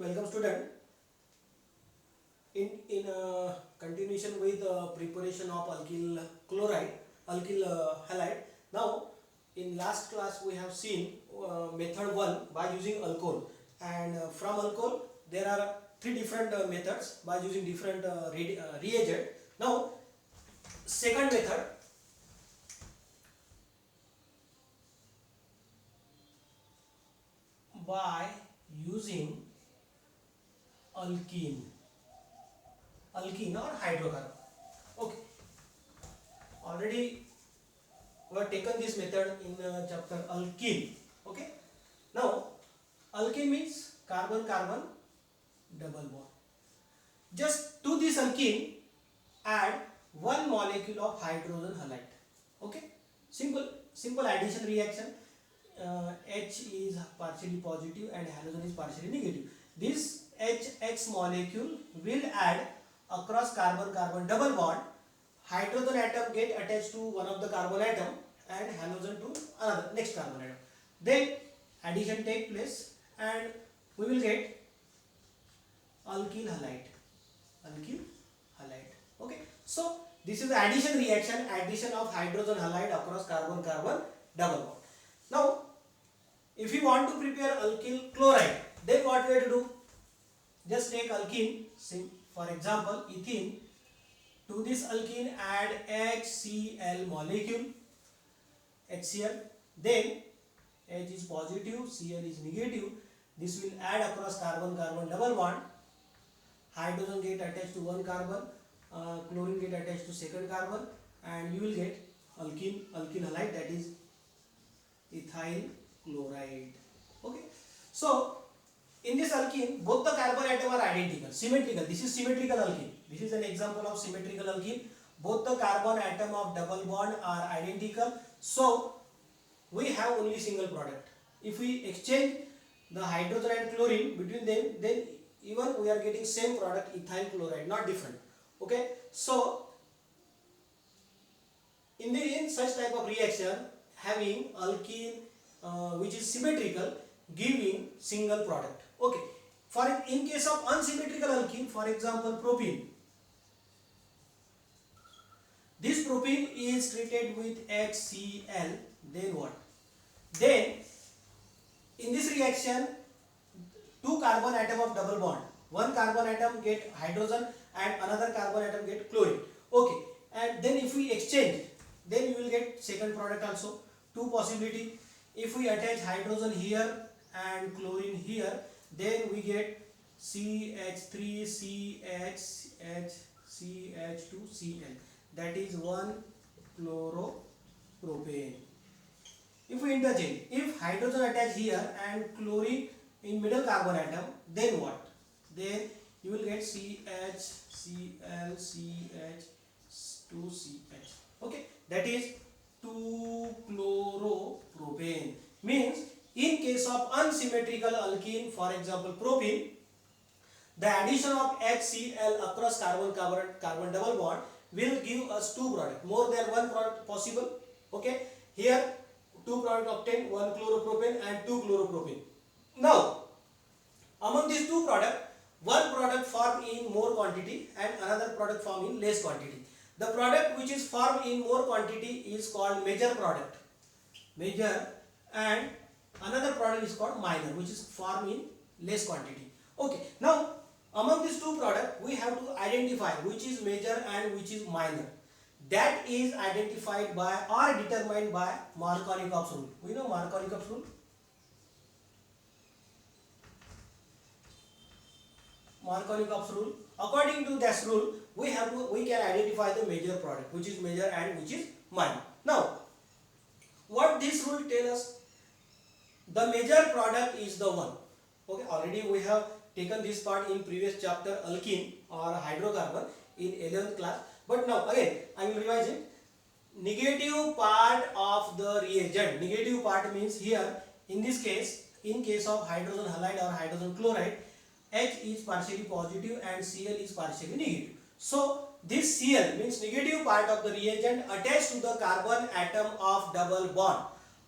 Welcome student. In continuation with preparation of alkyl chloride, alkyl halide. Now, in last class we have seen method 1 by using alcohol, and from alcohol there are three different methods by using different reagent. Now, second method by using alkene or hydrocarbon. Okay, already we have taken this method in chapter alkene. Okay, now alkene means carbon carbon double bond. Just to this alkene add one molecule of hydrogen halide. Okay, simple addition reaction. H is partially positive and halogen is partially negative. This HX molecule will add across carbon carbon double bond. Hydrogen atom get attached to one of the carbon atom and halogen to another next carbon atom. Then addition take place and we will get alkyl halide. Okay, so this is the addition reaction, addition of hydrogen halide across carbon carbon double bond. Now if you want to prepare alkyl chloride, then what we have to do? Just take alkene, for example ethene. To this alkene add HCl molecule, HCl. Then H is positive, Cl is negative. This will add across carbon carbon double bond. Hydrogen get attached to one carbon, chlorine get attached to second carbon, and you will get alkene halide, that is ethyl chloride. Okay, so in this alkene both the carbon atom are identical, symmetrical. This is symmetrical alkene. This is an example of symmetrical alkene. Both the carbon atom of double bond are identical, so we have only single product. If we exchange the hydrogen and chlorine between them, then even we are getting same product, ethyl chloride, not different. Okay, so in such type of reaction, having alkene which is symmetrical, giving single product. Okay, for in case of unsymmetrical alkene, for example propene, this propene is treated with HCl, then what? Then in this reaction two carbon atom of double bond, one carbon atom get hydrogen and another carbon atom get chlorine. Okay, and then if we exchange, then you will get second product also. Two possibility. If we attach hydrogen here and chlorine here, then we get CH3CHH2Cl, that is 1-chloropropane. If we interchange, if hydrogen attach here and chlorine in middle carbon atom, then what? Then you will get CHClCH2CH. Okay, that is 2-chloropropane. Means in case of unsymmetrical alkene, for example propene, the addition of HCl across carbon carbon double bond will give us two products. More than one product possible. Okay, here two products obtained, 1-chloropropane and 2-chloropropane. Now among these two products, one product formed in more quantity and another product formed in less quantity. The product which is formed in more quantity is called major product, and another product is called minor, which is formed in less quantity. Okay, now among these two products we have to identify which is major and which is minor. That is identified by or determined by Markovnikov's rule. We know Markovnikov's rule. Markovnikov's rule. According to this rule, we can identify the major product, which is major and which is minor. Now, what this rule tells us? The major product is the one. Okay, already we have taken this part in previous chapter, alkene or hydrocarbon, in 11th class. But now again I will revise it. Negative part of the reagent. Negative part means here in this case, in case of hydrogen halide or hydrogen chloride, H is partially positive and Cl is partially negative. So this Cl means negative part of the reagent attached to the carbon atom of double bond.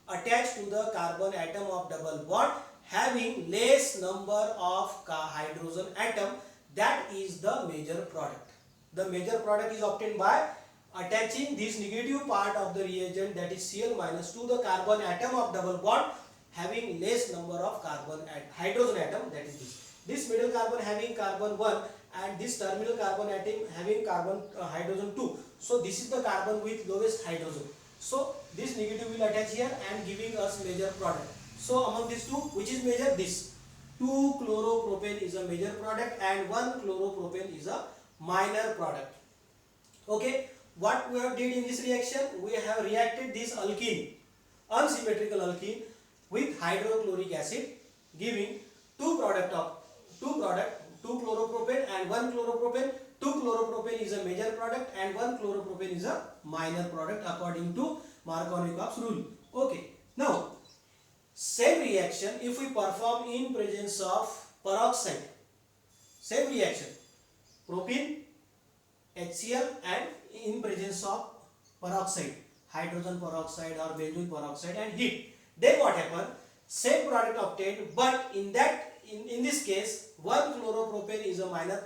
Attached to the carbon atom of double bond, having less number of hydrogen atom, that is the major product. The major product is obtained by attaching this negative part of the reagent, that is Cl minus, to the carbon atom of double bond having less number of hydrogen atom, that is this. This middle carbon having carbon 1 and this terminal carbon atom having carbon hydrogen 2. So this is the carbon with lowest hydrogen. So this negative will attach here and giving us major product. So among these two, which is major? This 2-chloropropane is a major product and 1-chloropropane is a minor product. Okay, what we have did in this reaction? We have reacted this alkene, unsymmetrical alkene, with hydrochloric acid, giving two chloropropane and 1-chloropropane. 2-chloropropane is a major product and 1-chloropropane is a minor product according to Markovnikov's rule. Okay, now same reaction if we perform in presence of peroxide. Same reaction, propene, HCl, and in presence of peroxide, hydrogen peroxide or benzoic peroxide, and heat. Then what happen? Same product obtained, but in this case 1-chloropropane is a major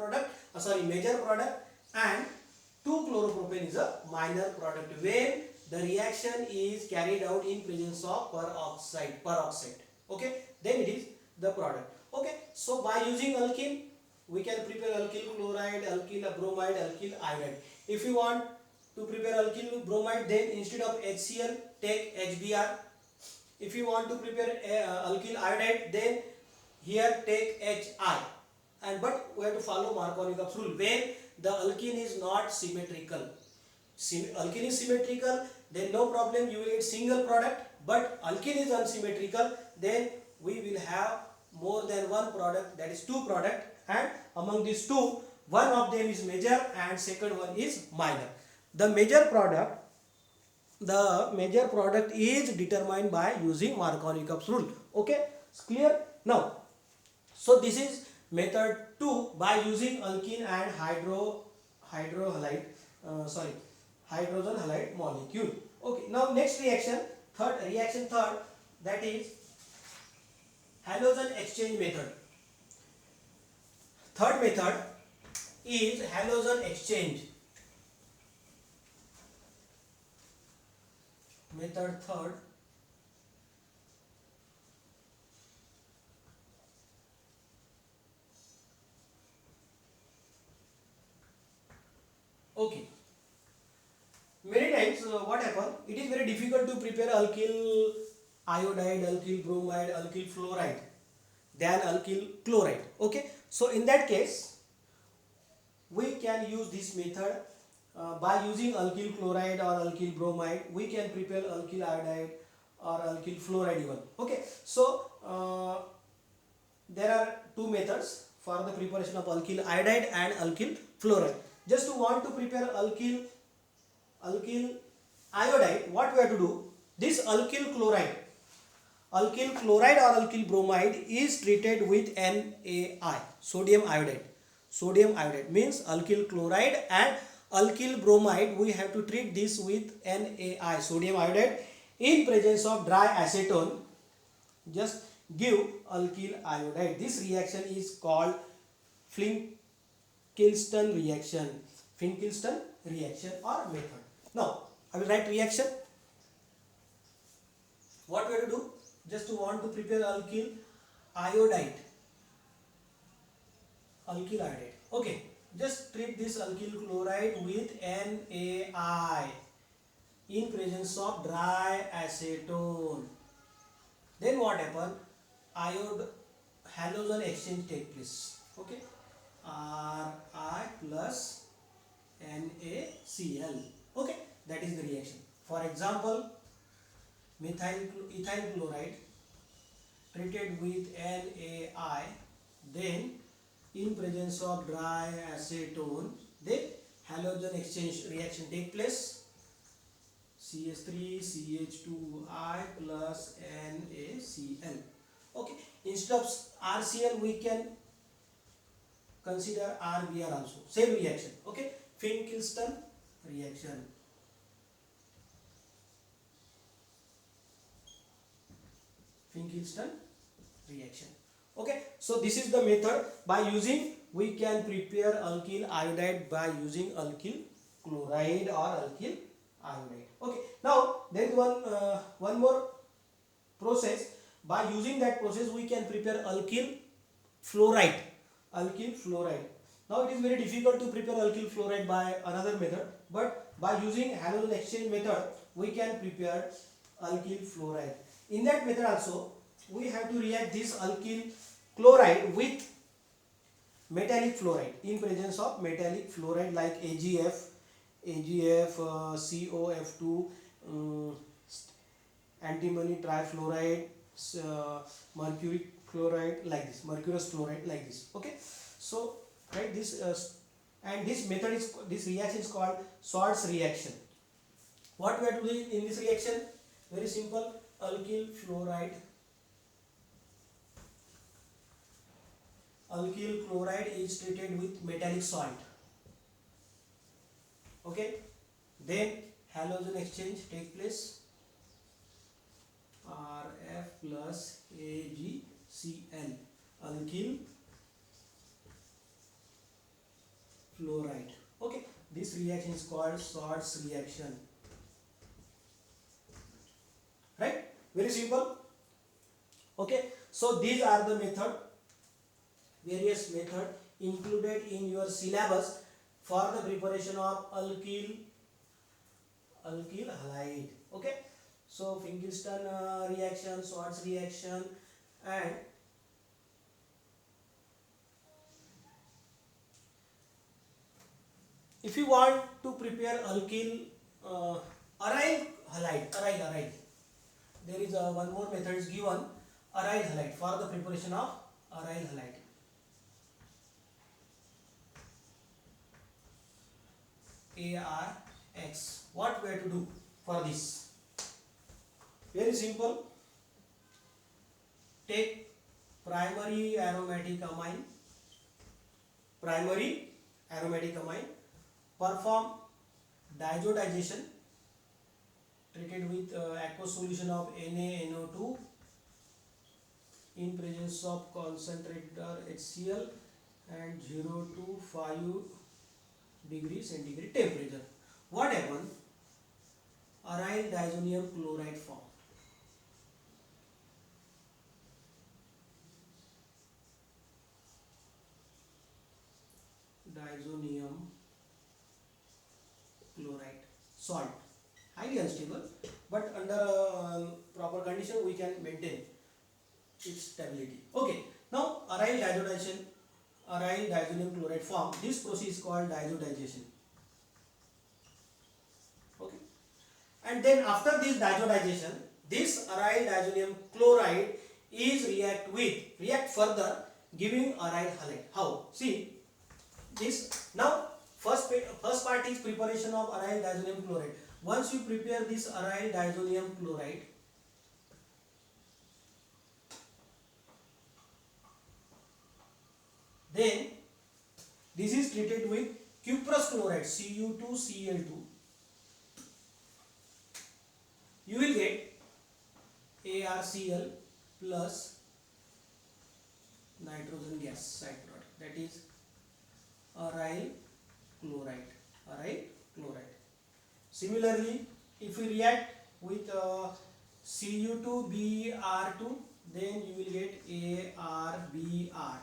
product and 2-chloropropane is a minor product when the reaction is carried out in presence of peroxide. Okay, then it is the product. Okay, so by using alkene we can prepare alkyl chloride, alkyl bromide, alkyl iodide. If you want to prepare alkyl bromide, then instead of HCl take HBr. If you want to prepare alkyl iodide, then here take HI. But we have to follow Markovnikov's rule when the alkene is not symmetrical. Alkene is symmetrical, then no problem, you will get single product. But alkene is unsymmetrical, then we will have more than one product, that is two product, and among these two, one of them is major and second one is minor. The major product is determined by using Markovnikov's rule. Okay, it's clear now. So this is method 2 by using alkene and hydrogen halide molecule. Okay, now next reaction, third, that is halogen exchange method. Third method is halogen exchange. Method third. Okay. Many times what happen? It is very difficult to prepare alkyl iodide, alkyl bromide, alkyl fluoride than alkyl chloride. Okay. So in that case, we can use this method. By using alkyl chloride or alkyl bromide, we can prepare alkyl iodide or alkyl fluoride even. Okay, so there are two methods for the preparation of alkyl iodide and alkyl fluoride. Just to want to prepare alkyl iodide, what we have to do? This alkyl chloride or alkyl bromide is treated with NaI, sodium iodide. Sodium iodide means alkyl chloride and alkyl bromide, we have to treat this with NaI, sodium iodide, in presence of dry acetone. Just give alkyl iodide. This reaction is called Finkelstein reaction. Finkelstein reaction or method. Now I will write reaction. What we have to do? Just to want to prepare alkyl iodide. Okay. Just treat this alkyl chloride with NaI in presence of dry acetone. Then what happen? Halogen exchange take place. Okay, Ri plus NaCl. Okay, that is the reaction. For example, ethyl chloride treated with NaI, then in presence of dry acetone, then halogen exchange reaction take place. CH3 CH2I plus NaCl. Okay, instead of RCl we can consider RBr also. Same reaction. Okay, Finkelstein reaction. Finkelstein reaction. Okay, so this is the method. By using, we can prepare alkyl iodide by using alkyl chloride or alkyl iodide. Okay, now there is one more process. By using that process, we can prepare alkyl fluoride. Alkyl fluoride. Now it is very difficult to prepare alkyl fluoride by another method, but by using halogen exchange method, we can prepare alkyl fluoride. In that method also, we have to react this alkyl chloride with metallic fluoride in presence of metallic fluoride like AgF, COF2, antimony trifluoride, mercury chloride like this, mercurous fluoride like this. Okay, so right this and this method is, this reaction is called Swartz reaction. What we are doing in this reaction? Very simple. Alkyl fluoride, alkyl chloride is treated with metallic salt. Okay, then halogen exchange take place. Rf plus AgCl, alkyl fluoride. Okay, this reaction is called Swartz reaction. Right? Very simple. Okay, so these are the various method included in your syllabus for the preparation of alkyl halide. Okay, so Finkelstein reaction, Swartz reaction, and if you want to prepare alkyl aryl halide, there is one more method is given, aryl halide, for the preparation of aryl halide. ARX. What we have to do for this? Very simple. Take primary aromatic amine, perform diazotization, treated with aqueous solution of NaNO2 in presence of concentrator HCl and 0 to 5 degree centigrade temperature. What happens? Aryl diazonium chloride form. Diazonium chloride salt, highly unstable, but under proper condition we can maintain its stability. Okay, now aryl diazonium chloride form. This process is called diazotization. Okay, and then after this diazotization, this aryl diazonium chloride is react further, giving aryl halide. How? See this. Now first part is preparation of aryl diazonium chloride. Once you prepare this aryl diazonium chloride, then this is treated with cuprous chloride, Cu2Cl2. You will get ArCl plus nitrogen gas side product, that is aryl chloride. Similarly, if we react with Cu2Br2, then you will get ArBr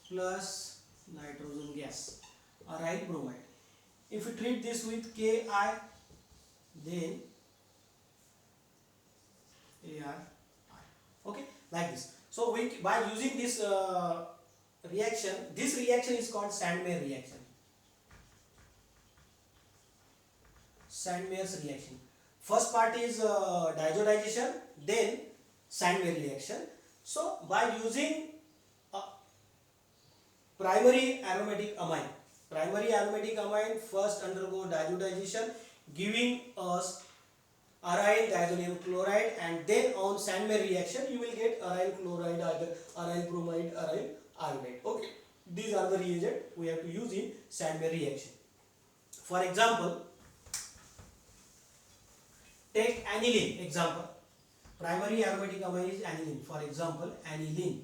plus nitrogen gas, aryl bromide. If we treat this with Ki, then ArI. Okay, like this. So by using this reaction, this reaction is called Sandmeyer reaction. Sandmeyer's reaction. First part is diazotization, then Sandmeyer reaction. So by using primary aromatic amine first undergo diazotization, giving us aryl diazonium chloride, and then on Sandmeyer reaction you will get aryl chloride, aryl bromide, aryl iodide. Okay, these are the reagents we have to use in Sandmeyer reaction. For example, take aniline example. Primary aromatic amine is aniline. For example, aniline.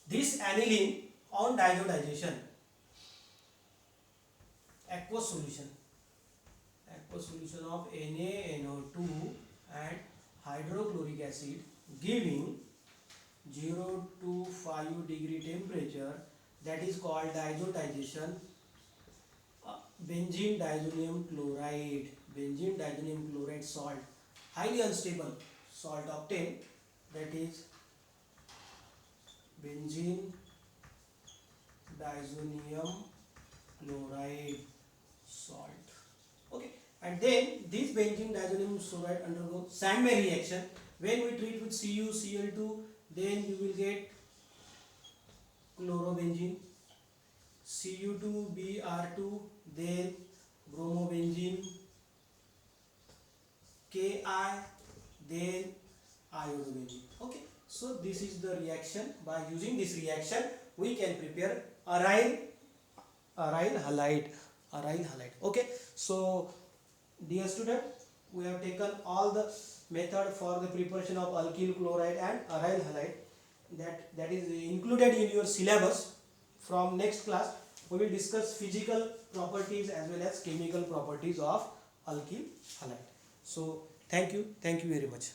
This aniline on diazotization, aqueous solution of NaNO2 and hydrochloric acid giving 0 to 5 degree temperature, that is called diazotization. Benzene diazonium chloride salt, highly unstable salt obtained, that is benzene diazonium chloride salt. Okay, and then this benzene diazonium chloride undergo Sandman reaction. When we treat with CuCl2, then you will get chlorobenzene, Cu2Br2, then bromobenzene, Ki, then iodobenzene. Okay, so this is the reaction. By using this reaction, we can prepare aryl halide. Okay, so dear student, we have taken all the method for the preparation of alkyl chloride and aryl halide. That is included in your syllabus. From next class, we will discuss physical properties as well as chemical properties of alkyl halide. So thank you very much.